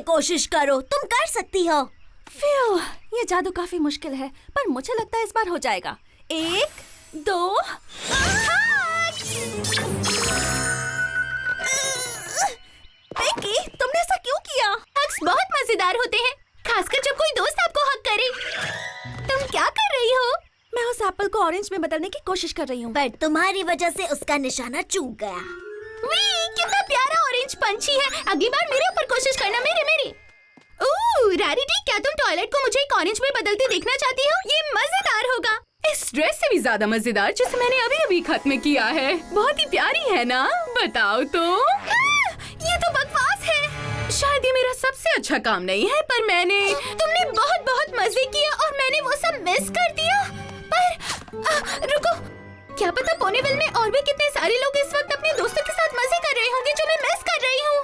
कोशिश करो, तुम कर सकती हो। फ्यू, ये जादू काफी मुश्किल है, पर मुझे लगता है इस बार हो जाएगा। 1, 2। पिंकी, तुमने ऐसा क्यों किया? हग्स बहुत मजेदार होते हैं, खासकर जब कोई दोस्त आपको हग करे। तुम क्या कर रही हो? मैं उस एप्पल को ऑरेंज में बदलने की कोशिश कर रही हूँ, पर तुम्हारी वजह से उसका निशाना चूक गया। कितना प्यारा ऑरेंज पंछी है। अगली बार मेरे ऊपर कोशिश करना। मेरे रैरिटी, क्या तुम टॉयलेट को मुझे एक ऑरेंज में बदलते देखना चाहती हो? ये मजेदार होगा। इस ड्रेस से भी ज्यादा मजेदार जिसे मैंने अभी खत्म किया है। बहुत ही प्यारी है ना? बताओ तो। ये तो बकवास है। शायद ये मेरा सबसे अच्छा काम नहीं है, पर तुमने बहुत मजे किए और मैंने वो सब मिस कर दिया। पर रुको, क्या पता पोनीविल में और भी कितने सारे लोग इस वक्त अपने दोस्तों के साथ मजे कर रहे होंगे जो मैं मिस कर रही हूँ।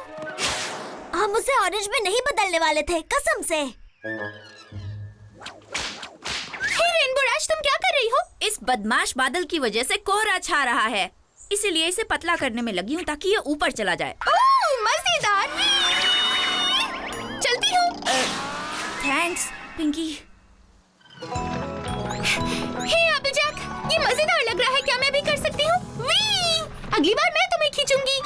हम उसे ऑरेंज में नहीं बदलने वाले थे, कसम से। हे रेनबो डैश, तुम क्या कर रही हो? इस बदमाश बादल की वजह से कोहरा छा रहा है, इसीलिए इसे पतला करने में लगी हूँ ताकि ये ऊपर चला जाए। ओह, मजेदार। चलती हूँ। थैंक्स पिंकी। हे एपलजैक, ये मजेदार लग रहा है। क्या मैं भी कर सकती हूँ? अगली बार मैं तुम्हें खींचूंगी।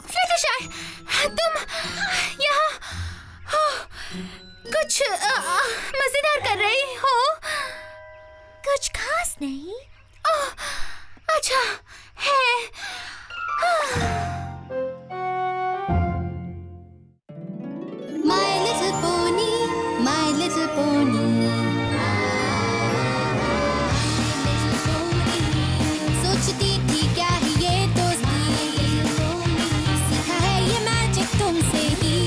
फ्लटरशाई, तुम यहाँ कुछ मजेदार कर रही हो? कुछ खास नहीं। अच्छा है। My little pony, my little pony. सोचती थी क्या है ये दोस्ती, सीखा है ये मैजिक तुमसे ही।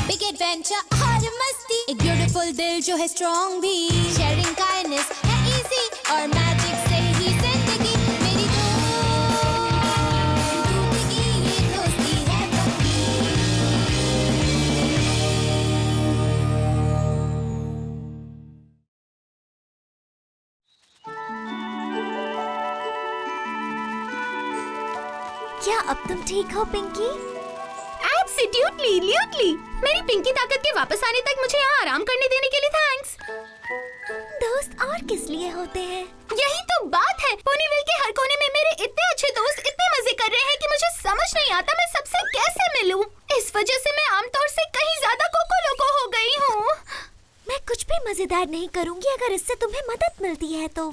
Big adventure और मस्ती, एक ब्यूटीफुल दिल जो है स्ट्रॉन्ग भी। Sharing kindness है easy और मैजिक से ही जिंदगी मेरी टूटेगी ये दोस्ती है पक्की। क्या अब तुम ठीक हो पिंकी? एब्सोल्युटली। मेरी पिंकी ताकत के वापस आने तक मुझे यहाँ आराम करने देने के लिए थैंक्स। दोस्त और किस लिए होते हैं? यही तो बात है। पोनीविल के हर कोने में मेरे इतने अच्छे दोस्त इतने मजे कर रहे हैं कि मुझे समझ नहीं आता मैं सबसे कैसे मिलूं। इस वजह से मैं आमतौर से कहीं ज्यादा कोको लोको हो गई हूँ। मैं कुछ भी मजेदार नहीं करूँगी अगर इससे तुम्हें मदद मिलती है तो।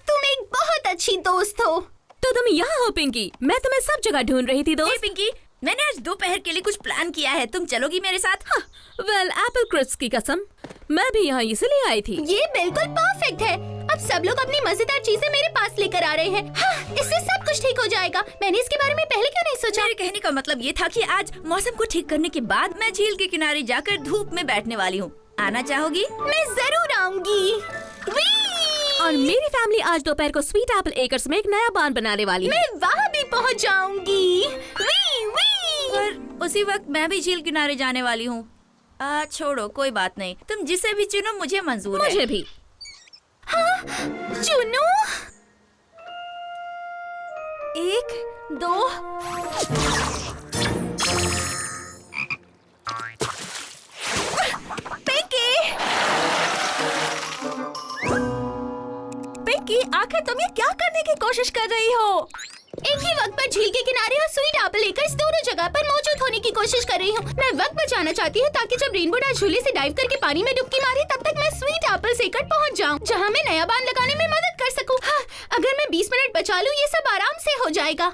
तुम एक बहुत अच्छी दोस्त हो। तो तुम यहाँ हो पिंकी? मैं तुम्हें सब जगह ढूंढ रही थी दोस्त। पिंकी, मैंने आज दोपहर के लिए कुछ प्लान किया है, तुम चलोगी मेरे साथ? वेल, एप्पल क्रिस्प की कसम, मैं भी यहाँ इसीलिए आई थी। ये बिल्कुल परफेक्ट है। अब सब लोग अपनी मजेदार चीजें मेरे पास लेकर आ रहे हैं। इससे सब कुछ ठीक हो जाएगा। मैंने इसके बारे में पहले क्यों नहीं सोचा? मेरे कहने का मतलब ये था कि आज मौसम को ठीक करने के बाद मैं झील के किनारे जाकर धूप में बैठने वाली हूँ। आना चाहोगी? मैं जरूर आऊंगी। और मेरी फैमिली आज दोपहर को स्वीट एप्पल एकर्स में एक नया बांध बनाने वाली है। मैं वहाँ भी पहुँच जाऊंगी। पर उसी वक्त मैं भी झील किनारे जाने वाली हूँ। छोड़ो, कोई बात नहीं, तुम जिसे भी चुनो मुझे मंजूर है। मुझे भी। चुनो। 1, 2। पिंकी, आखिर तुम ये क्या करने की कोशिश कर रही हो? एक ही वक्त पर झील के किनारे और स्वीट एप्पल एकर्स दोनों जगह पर मौजूद होने की कोशिश कर रही हूँ। मैं वक्त बचाना चाहती हूँ ताकि जब रेनबो डैश झूले से डाइव करके पानी में डुबकी मारे तब तक मैं स्वीट एप्पल एकर्स पहुँच जाऊँ, जहाँ मैं नया बांध लगाने में मदद कर सकूँ। अगर मैं 20 मिनट बचा लूँ ये सब आराम से हो जाएगा।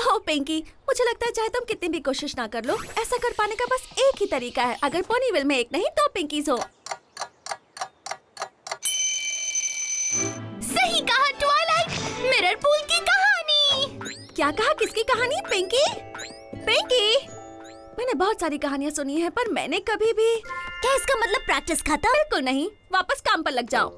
ओह पिंकी, मुझे लगता है चाहे तुम कितनी भी कोशिश ना कर लो, ऐसा कर पाने का बस एक ही तरीका है। अगर पोनीविल में एक नहीं तो पिंकीज हो। सही कहा ट्वाइलाइट, मिरर पूल की कहानी। क्या कहा? किसकी कहानी? पिंकी? पिंकी, मैंने बहुत सारी कहानियाँ सुनी हैं, पर मैंने कभी भी। क्या इसका मतलब प्रैक्टिस खत्म? बिल्कुल नहीं, वापस काम पर लग जाओ।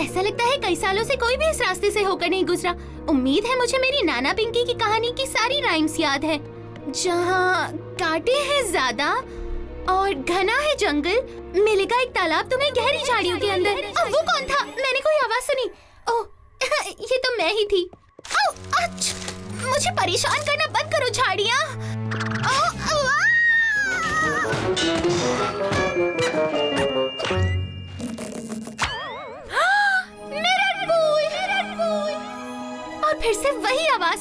ऐसा लगता है कई सालों से कोई भी इस रास्ते से होकर नहीं गुजरा। उम्मीद है मुझे मेरी नाना पिंकी की कहानी की सारी राइम्स याद है। जहाँ कांटे हैं ज्यादा और घना है जंगल, मिलेगा एक तालाब तुम्हें गहरी झाड़ियों के अंदर। अब वो कौन था? मैंने कोई आवाज सुनी। ओह, ये तो मैं ही थी। मुझे परेशान करना बंद करो झाड़ियाँ। और फिर से वही आवाज।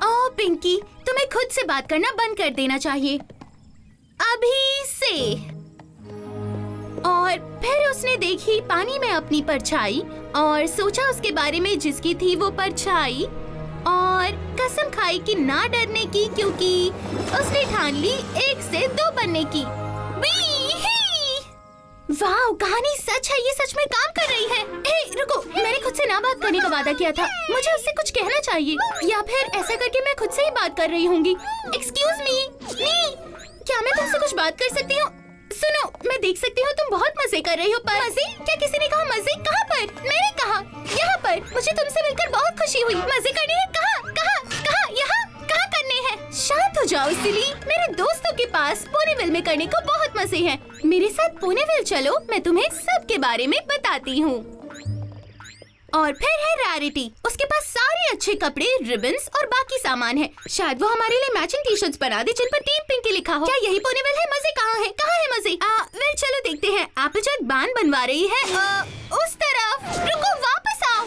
ओह पिंकी, तुम्हें खुद से बात करना बंद कर देना चाहिए अभी से। और फिर उसने देखी पानी में अपनी परछाई और सोचा उसके बारे में जिसकी थी वो परछाई, और कसम खाई कि ना डरने की, क्योंकि उसने ठान ली 1 से 2 बनने की। वाह, कहानी सच है, ये सच में काम कर रही है। हे, रुको, मैंने खुद से ना बात करने का वादा किया था। मुझे उससे कुछ कहना चाहिए, या फिर ऐसा करके मैं खुद से ही बात कर रही होंगी। एक्सक्यूज मी, क्या मैं तुमसे कुछ बात कर सकती हूँ? सुनो, मैं देख सकती हूँ तुम बहुत मजे कर रही हो, पर मजे? क्या किसी ने कहा मजे? कहाँ पर? मैंने कहा यहाँ पर। मुझे तुमसे मिलकर बहुत खुशी हुई। मजे करने हैं? कहाँ कहाँ कहाँ? यहाँ कहाँ करने हैं? शांत हो जाओ। इसीलिए मेरे दोस्तों के पास पोनीविल में करने को बहुत मजे हैं। मेरे साथ पोनीविल चलो, मैं तुम्हें सब के बारे में बताती हूँ। और फिर है रैरिटी, उसके पास सारे अच्छे कपड़े, रिबन्स और बाकी सामान है। शायद वो हमारे लिए मैचिंग टी शर्ट्स बना दे जिन पर टीम पिंकी लिखा हो। क्या यही पोनीविल है? मजे कहाँ है? कहाँ है मजे? वेल चलो देखते हैं। एप्पलजैक बांध बनवा रही है उस तरफ। रुको, वापस आओ।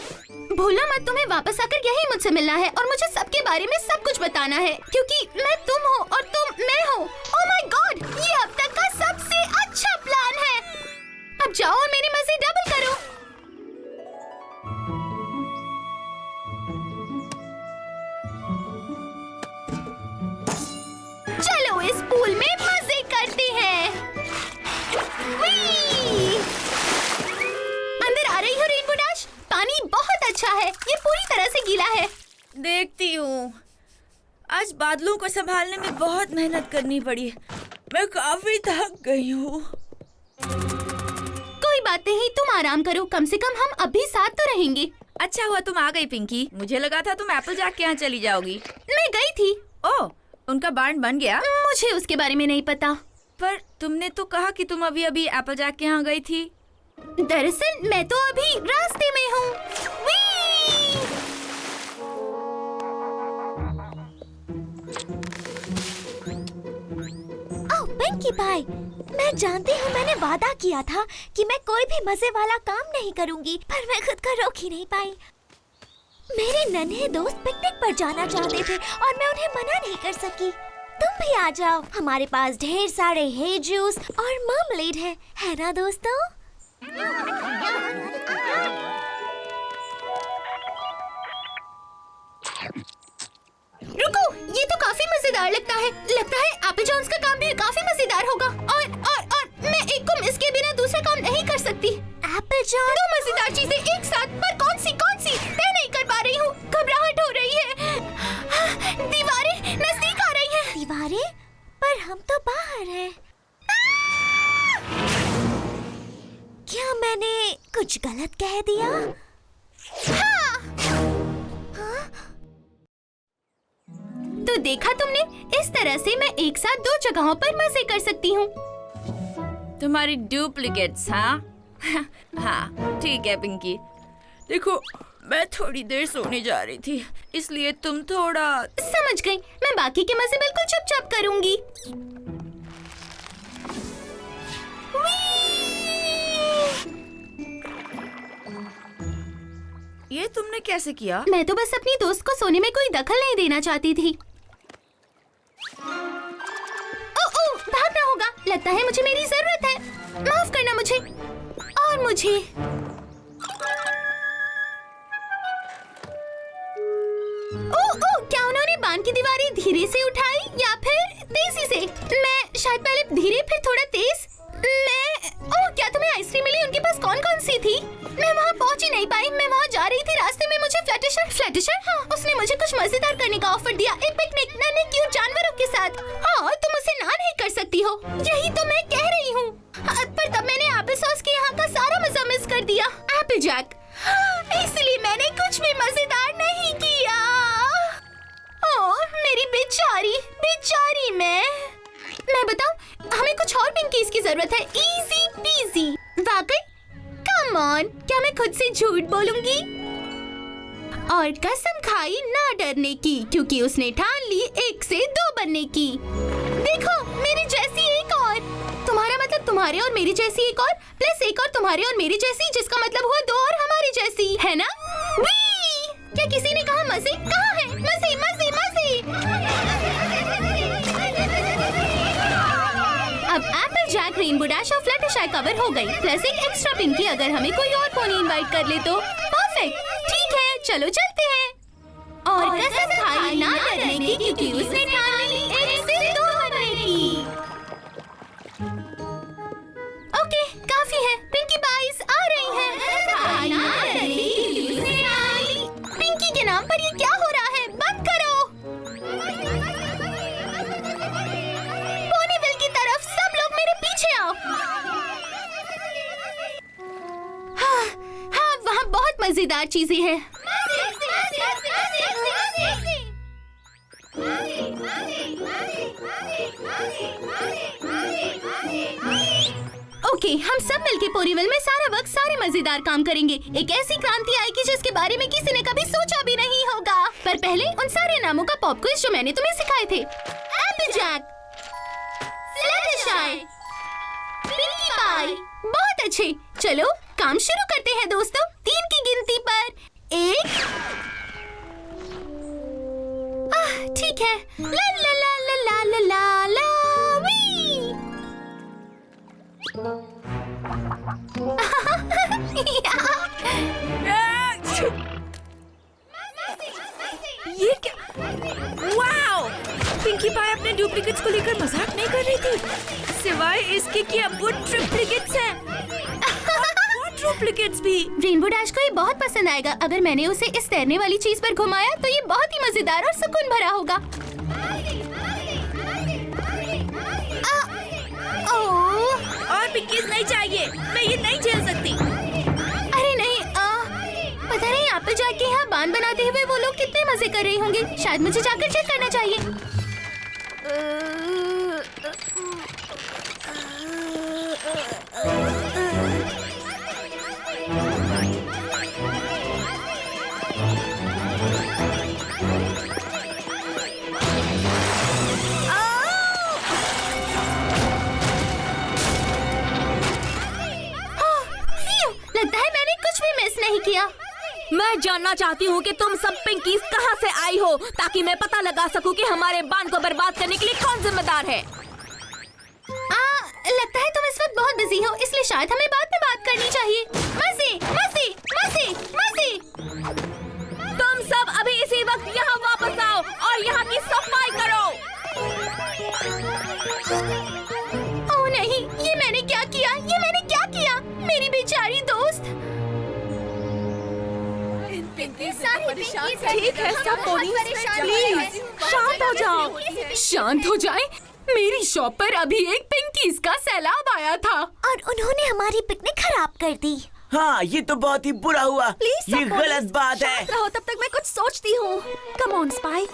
भूलो मत, तुम्हें वापस आकर यही मुझसे मिलना है और मुझे सबके बारे में सब कुछ बताना है, क्योंकि मैं तुम हो और तुम मैं हो। ओह माय गॉड, ये अब तक का सबसे अच्छा प्लान है। अब जाओ और मेरे मजे डबल करो। चलो इस पूल में मजे करते हैं। अंदर आ रही हो रेनबो डैश? पानी बहुत अच्छा है, ये पूरी तरह से गीला है। देखती हूँ। आज बादलों को संभालने में बहुत मेहनत करनी पड़ी। मैं काफी थक गई हूँ। कोई बात नहीं, तुम आराम करो। कम से कम हम अभी साथ तो रहेंगे। अच्छा हुआ तुम आ गई पिंकी। मुझे लगा था तुम एप्पलजैक के यहाँ चली जाओगी। मैं गई थी। ओह, उनका बांड बन गया? मुझे उसके बारे में नहीं पता। पर तुमने तो कहा कि तुम अभी अभी एप्पलजैक के यहाँ गई थी। दरअसल मैं तो अभी रास्ते में हूँ। ओह पिंकी पाई, मैं जानती हूँ मैंने वादा किया था कि मैं कोई भी मजे वाला काम नहीं करूँगी, पर मैं खुद को रोक ही नहीं पाई। मेरे नन्हे दोस्त पिकनिक पर जाना चाहते थे और मैं उन्हें मना नहीं कर सकी। तुम भी आ जाओ, हमारे पास ढेर सारे हे जूस और मार्मलेड है ना दोस्तों? रुको, ये तो काफी मजेदार लगता है। एप्पल जॉन्स का काम भी काफी मजेदार होगा। और मैं एक को मिस के बिना दूसरा काम नहीं कर सकती। एप्पल जॉन, 2 मजेदार चीजें एक साथ, पर कौन सी? मैं नहीं कर पा रही हूँ। घबराहट हो रही है। दीवारें नजदीक आ रही हैं। दीवारें? पर हम तो बाहर हैं। क्या मैंने कुछ गलत कह दिया? तो देखा तुमने, इस तरह से मैं एक साथ 2 जगहों पर मजे कर सकती हूँ। तुम्हारी डुप्लीकेट्स, हाँ? हाँ ठीक है पिंकी। देखो, मैं थोड़ी देर सोने जा रही थी, इसलिए तुम थोड़ा। समझ गई, मैं बाकी के मजे बिल्कुल चुपचाप करूंगी। ये तुमने कैसे किया? मैं तो बस अपनी दोस्त को सोने में कोई दखल नहीं देना चाहती थी। ओह, भागना होगा। लगता है मुझे मेरी जरूरत है। माफ करना मुझे। और मुझे ओह, क्या उन्होंने बांध की दीवारें धीरे से उठाई या फिर तेजी से? मैं शायद पहले धीरे फिर थोड़ा तेज। ओह, क्या तुम्हें आइसक्रीम मिली? उनके पास कौन सी थी? मैं वहाँ पहुँच ही नहीं पाई। मैं वहाँ जा रही थी, रास्ते में मुझे फ्लैटिशर, हाँ, उसने मुझे कुछ मजेदार करने का ऑफर दिया। एक पिकनिक नन्हे क्यूट जानवरों के साथ। हाँ, तुम उसे ना नहीं कर सकती हो। यही तो मैं कह रही हूँ। पर तब मैंने एप्पल सॉस के यहाँ का सारा मजा मिस कर दिया। एप्पलजैक, इसलिए मैंने कुछ भी मजेदार नहीं किया। ओह, मेरी बेचारी मैं बताऊं, हमें कुछ और पिंकीज की जरूरत है। Easy peasy. वाकई? कम ऑन, क्या मैं खुद से झूठ बोलूंगी? और कसम खाई ना डरने की, क्योंकि उसने ठान ली 1 से 2 बनने की। देखो मेरी जैसी एक और, तुम्हारा मतलब तुम्हारे और मेरी जैसी एक और, प्लस एक और तुम्हारे और मेरी जैसी, जिसका मतलब हुआ 2 और हमारी जैसी, है ना? वी! क्या किसी ने कहा मजे? कहाँ है मजे? मजे मजे! अब एप्पल जैक, रेनबो डैश और फ्लटरशाई कवर हो गई, प्लस एक एक्स्ट्रा पिंकी अगर हमें कोई और पोनी इनवाइट कर ले तो। परफेक्ट, ठीक है, चलो चलते हैं। और कसम खाई ना डरने की, क्योंकि उसने ठान ली 1 से 2 बनने की। ओके, काफी है। पिंकी बाइस आ रही हैं। खाई ना डरने की, क्योंकि उसने ठान ली। पिंकी के नाम पर ये क्या हो रहा है? बंद करो। पोनीविल की तरफ सब लोग मेरे पीछे आओ। हाँ, वहाँ बहुत मजेदार चीजें हैं। ओके, हम सब मिलके पोनीविल में सारा वक्त सारे मजेदार काम करेंगे। एक ऐसी क्रांति आएगी जिसके बारे में किसी ने कभी सोचा भी नहीं होगा। पर पहले उन सारे नामों का पॉप क्विज जो मैंने तुम्हें सिखाए थे। एप्पल जैक, फ्लटरशाई, पिंकी पाई। बहुत अच्छे, चलो काम शुरू करते हैं दोस्तों। 3 की गिनती पर 1। ठीक है। ला ला ला ला ला ला ला ला वी। ये क्या? वाओ! पिंकी पाई अपने डुप्लीकेट्स को लेकर मजाक नहीं कर रही थी, सिवाय इसके कि अब वो ट्रिप्लिकेट्स हैं। वो डुप्लीकेट्स भी। रेनबो डैश को ये बहुत पसंद आएगा। अगर मैंने उसे इस तैरने वाली चीज पर घुमाया तो ये बहुत ही मजेदार और सुकून भरा होगा। और पिंकीज नहीं चाहिए, मैं ये नहीं झेल सकती। अरे नहीं, पता नहीं एप्पल जैक के यहाँ बांध बनाते हुए वो लोग कितने मजे कर रहे होंगे। शायद मुझे जाकर चेक करना चाहिए। लगता है मैंने कुछ भी मिस नहीं किया। मैं जानना चाहती हूँ कि तुम सब पिंकीज कहाँ से आई हो, ताकि मैं पता लगा सकूँ कि हमारे बांध को बर्बाद करने के लिए कौन जिम्मेदार है। लगता है तुम इस वक्त बहुत बिजी हो, इसलिए शायद हमें बाद में बात करनी चाहिए। मजे मजे मजे मजे। तुम सब अभी इसी वक्त यहाँ वापस आओ और यहाँ की सफाई करो। ओह नहीं, ये मैंने क्या किया? ये मैंने क्या किया? मेरी बेचारी दोस्त। ठीक है सब पोनी, प्लीज शांत हो जाओ। शांत हो जाए? मेरी शॉप पर अभी एक पिंकीज का सैलाब आया था और उन्होंने हमारी पिकनिक खराब कर दी। हाँ, ये तो बहुत ही बुरा हुआ। प्लीज ये गलत बात है। शांत रहो, तब तक मैं कुछ सोचती हूँ। Come on spike.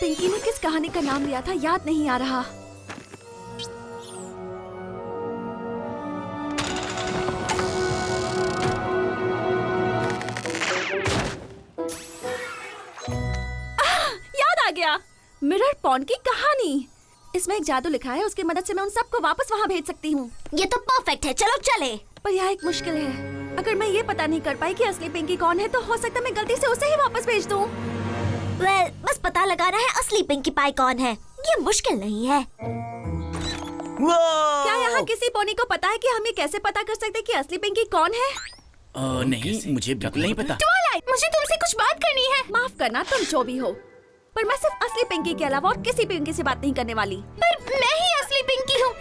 पिंकी ने किस कहानी का नाम लिया था याद नहीं आ रहा। याद आ गया, मिरर पॉन्ड की कहानी। इसमें एक जादू लिखा है, उसकी मदद से मैं उन सबको वापस वहाँ भेज सकती हूँ। ये तो परफेक्ट है, चलो चले। पर यहाँ एक मुश्किल है। अगर मैं ये पता नहीं कर पाई कि असली पिंकी कौन है, तो हो सकता है मैं गलती से उसे ही वापस भेज दूँ। वेल, बस पता लगाना है असली पिंकी पाई कौन है। ये मुश्किल नहीं है। क्या यहाँ किसी पोनी को पता है कि हम ये कैसे पता कर सकते हैं कि असली पिंकी कौन है? नहीं, मुझे बिल्कुल नहीं पता। ट्वाइलाइट, मुझे तुमसे कुछ बात करनी है। माफ करना, तुम जो भी हो, पर मैं सिर्फ असली पिंकी के अलावा और किसी पिंकी से बात नहीं करने वाली। पर मैं ही असली पिंकी हूँ।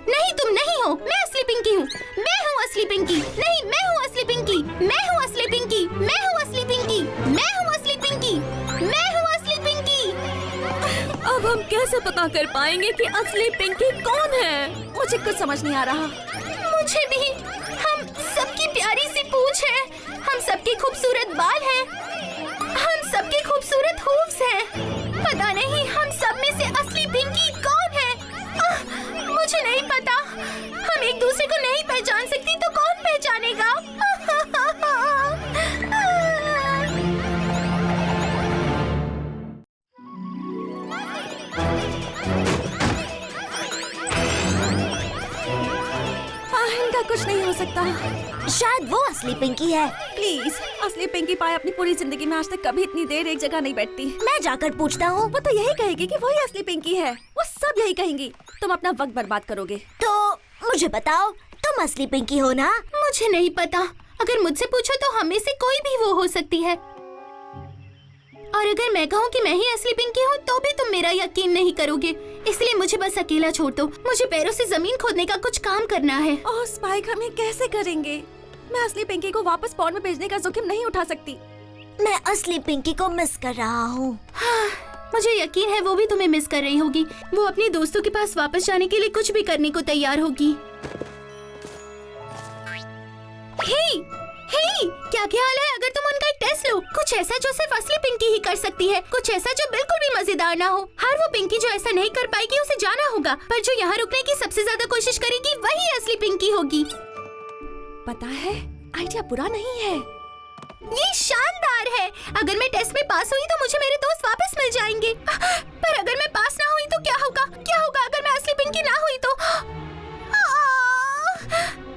नहीं, तुम नहीं हो। मैं असली पिंकी हूँ। मैं हूँ असली पिंकी। नहीं, मैं हूँ असली पिंकी। मैं हूँ असली पिंकी। मैं हूँ असली पिंकी। मैं हूँ असली पिंकी। मैं हूँ असली पिंकी। अब हम कैसे पता कर पाएंगे कि असली पिंकी कौन है? मुझे कुछ समझ नहीं आ रहा। मुझे भी। हम सबकी प्यारी सी पूंछ है, हम सबके खूबसूरत बाल हैं, हम सबके खूबसूरत हूव्स हैं। पता नहीं हम सब में से असली पिंकी कौन है? मुझे नहीं पता। हम एक दूसरे को नहीं पहचान सकती तो कौन पहचानेगा? इनका कुछ नहीं हो सकता। शायद वो असली पिंकी है। प्लीज, असली पिंकी पाई अपनी पूरी जिंदगी में आज तक कभी इतनी देर एक जगह नहीं बैठती। मैं जाकर पूछता हूँ। वो तो यही कहेगी कि वही असली पिंकी है। वो सब यही कहेंगी। तुम अपना वक्त बर्बाद करोगे। तो मुझे बताओ, तुम असली पिंकी हो ना? मुझे नहीं पता। अगर मुझसे पूछो तो हमें से कोई भी वो हो सकती है। और अगर मैं कहूँ कि मैं ही असली पिंकी हूँ तो भी तुम मेरा यकीन नहीं करोगे। इसलिए मुझे बस अकेला छोड़ दो। मुझे पैरों से जमीन खोदने का कुछ काम करना है। ओह स्पाइक, हम ये कैसे करेंगे? मैं असली पिंकी को वापस पॉन्ड में भेजने का जोखिम नहीं उठा सकती। मैं असली पिंकी को मिस कर रहा हूँ। हाँ, मुझे यकीन है वो भी तुम्हें मिस कर रही होगी। वो अपने दोस्तों के पास वापस जाने के लिए कुछ भी करने को तैयार होगी। हे, क्या ख्याल है अगर तुम उनका एक टेस्ट लो? कुछ ऐसा जो सिर्फ असली पिंकी ही कर सकती है। कुछ ऐसा जो बिल्कुल भी मजेदार ना हो। हर वो पिंकी जो ऐसा नहीं कर पाएगी उसे जाना होगा। पर जो यहाँ रुकने की सबसे ज्यादा कोशिश करेगी वही असली पिंकी होगी। पता है, आइडिया बुरा नहीं है। ये शानदार है। अगर मैं टेस्ट में पास हुई तो मुझे मेरे दोस्त वापस मिल जाएंगे। पर अगर मैं पास ना हुई तो क्या होगा? क्या होगा अगर मैं असली पिंकी ना हुई तो?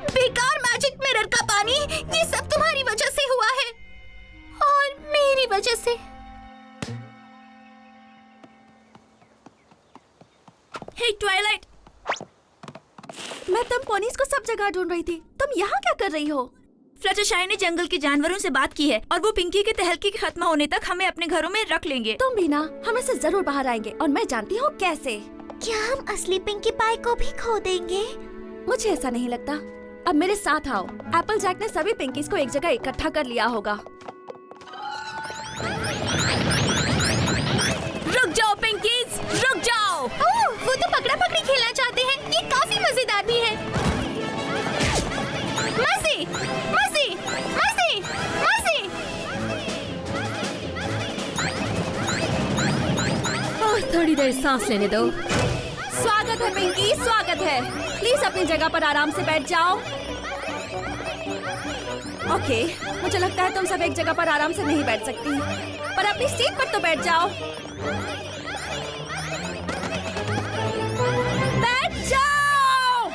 बेकार मैजिक मिरर का पानी, ये सब तुम्हारी वजह से हुआ है और मेरी वजह से। हे ट्वाइलाइट, मैं तुम पोनीज को सब जगह ढूंढ रही थी। तुम यहाँ क्या कर रही हो? फ्लटरशाई ने जंगल के जानवरों से बात की है और वो पिंकी के तहलकी के खत्म होने तक हमें अपने घरों में रख लेंगे। तुम भी ना, हम इससे जरूर बाहर आएंगे और मैं जानती हूँ कैसे। क्या हम असली पिंकी पाई को भी खो देंगे? मुझे ऐसा नहीं लगता। अब मेरे साथ आओ। एप्पल जैक ने सभी पिंकीज को एक जगह इकट्ठा कर लिया होगा। रुक जाओ पिंकीज, रुक जाओ। ओह, वो तो पकड़ा पकड़ी खेलना चाहते हैं। ये काफी मजेदार भी है। मजे, मजे, मजे, मजे। थोड़ी देर सांस लेने दो। स्वागत है पिंकी, स्वागत है। प्लीज अपनी जगह पर आराम से बैठ जाओ। ओके, मुझे लगता है तुम सब एक जगह पर आराम से नहीं बैठ सकती, पर अपनी सीट पर तो बैठ जाओ। बैठ जाओ।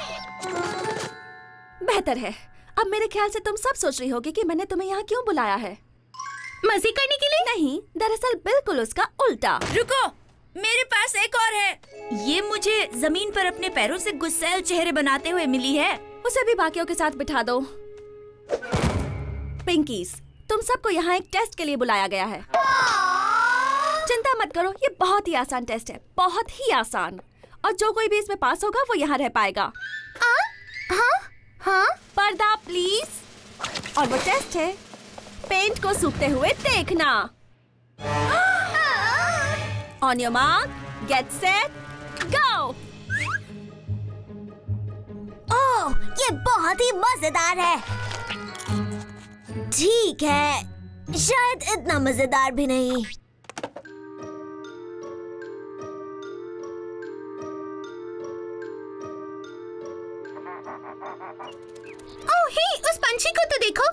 बेहतर है। अब मेरे ख्याल से तुम सब सोच रही होगी कि मैंने तुम्हें यहाँ क्यों बुलाया है। मजे करने के लिए? नहीं, दरअसल बिल्कुल उसका उल्टा। रुको, मेरे पास एक और है। ये मुझे जमीन पर अपने पैरों से गुस्सैल चेहरे बनाते हुए मिली है। उसे भी बाकियों के साथ बिठा दो। पिंकीज, तुम सबको यहाँ एक टेस्ट के लिए बुलाया गया है। चिंता मत करो, ये बहुत ही आसान टेस्ट है, बहुत ही आसान। और जो कोई भी इसमें पास होगा वो यहाँ रह पाएगा। हाँ? पर्दा प्लीज। और वो टेस्ट है पेंट को सूखते हुए देखना। On your mark, get set, go. Oh, ये बहुत ही मजेदार है। ठीक है, शायद इतना मजेदार भी नहीं। ओह हे, उस पंछी को तो देखो।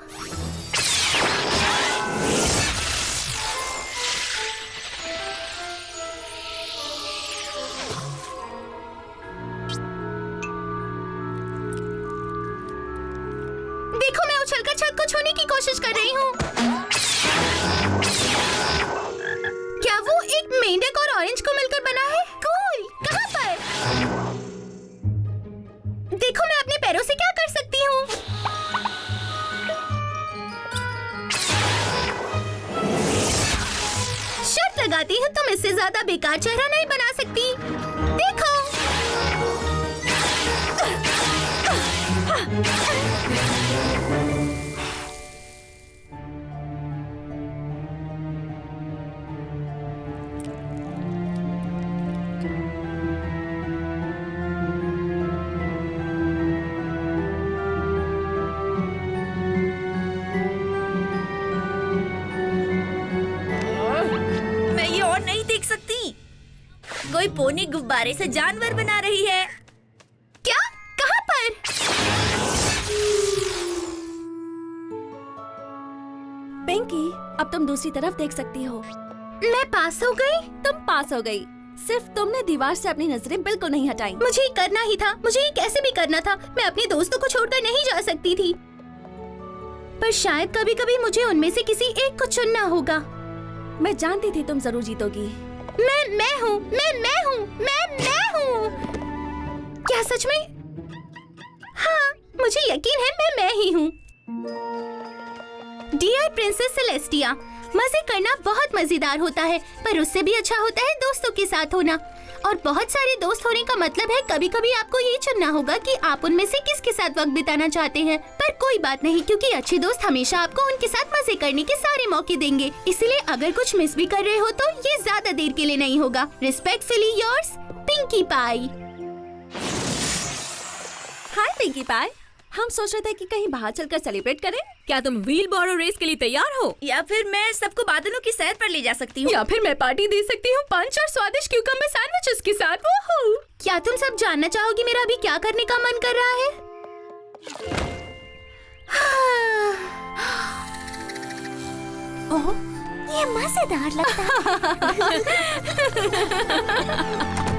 देखो, मैं उछलकर छत को छूने की कोशिश कर रही हूँ। क्या वो एक मेंढक और ऑरेंज को मिलकर बना है? कूल, कहाँ पर? देखो, मैं अपने पैरों से क्या कर सकती हूँ। शर्त लगाती हूँ तुम इससे ज्यादा बेकार चेहरा नहीं बना सकती। देखो। मैं ये और नहीं देख सकती। कोई पोनी गुब्बारे से जानवर बना रही है। क्या? कहाँ पर? पिंकी, अब तुम दूसरी तरफ देख सकती हो। मैं पास हो गई? तुम पास हो गई। सिर्फ तुमने दीवार से अपनी नजरें बिल्कुल नहीं हटाई। मुझे ये करना ही था, मुझे ये कैसे भी करना था। मैं अपने दोस्तों को छोड़कर नहीं जा सकती थी, पर शायद कभी कभी मुझे उनमें से किसी एक को चुनना होगा। मैं जानती थी तुम जरूर जीतोगी। मैं हूँ। क्या सच में? हाँ, मुझे यकीन है मैं ही हूँ। डियर प्रिंसेस सेलेस्टिया, मजे करना बहुत मजेदार होता है, पर उससे भी अच्छा होता है दोस्तों के साथ होना। और बहुत सारे दोस्त होने का मतलब है कभी कभी आपको ये चुनना होगा कि आप उनमें से किसके साथ वक्त बिताना चाहते हैं। पर कोई बात नहीं, क्योंकि अच्छे दोस्त हमेशा आपको उनके साथ मजे करने के सारे मौके देंगे। इसलिए अगर कुछ मिस भी कर रहे हो तो ये ज्यादा देर के लिए नहीं होगा। रिस्पेक्टफुली योर्स, पिंकी पाई। हाय पिंकी पाई, हम सोच रहे थे कि कहीं बाहर चलकर सेलिब्रेट करें। क्या तुम व्हील बोरो रेस के लिए तैयार हो? या फिर मैं सबको बादलों की सैर पर ले जा सकती हूँ? या फिर मैं पार्टी दे सकती हूँ पंच और स्वादिष्ट क्यूकम्बर सैंडविचेस के साथ। वो क्या तुम सब जानना चाहोगी मेरा अभी क्या करने का मन कर रहा है? ओह, ये मजेदार लगता है।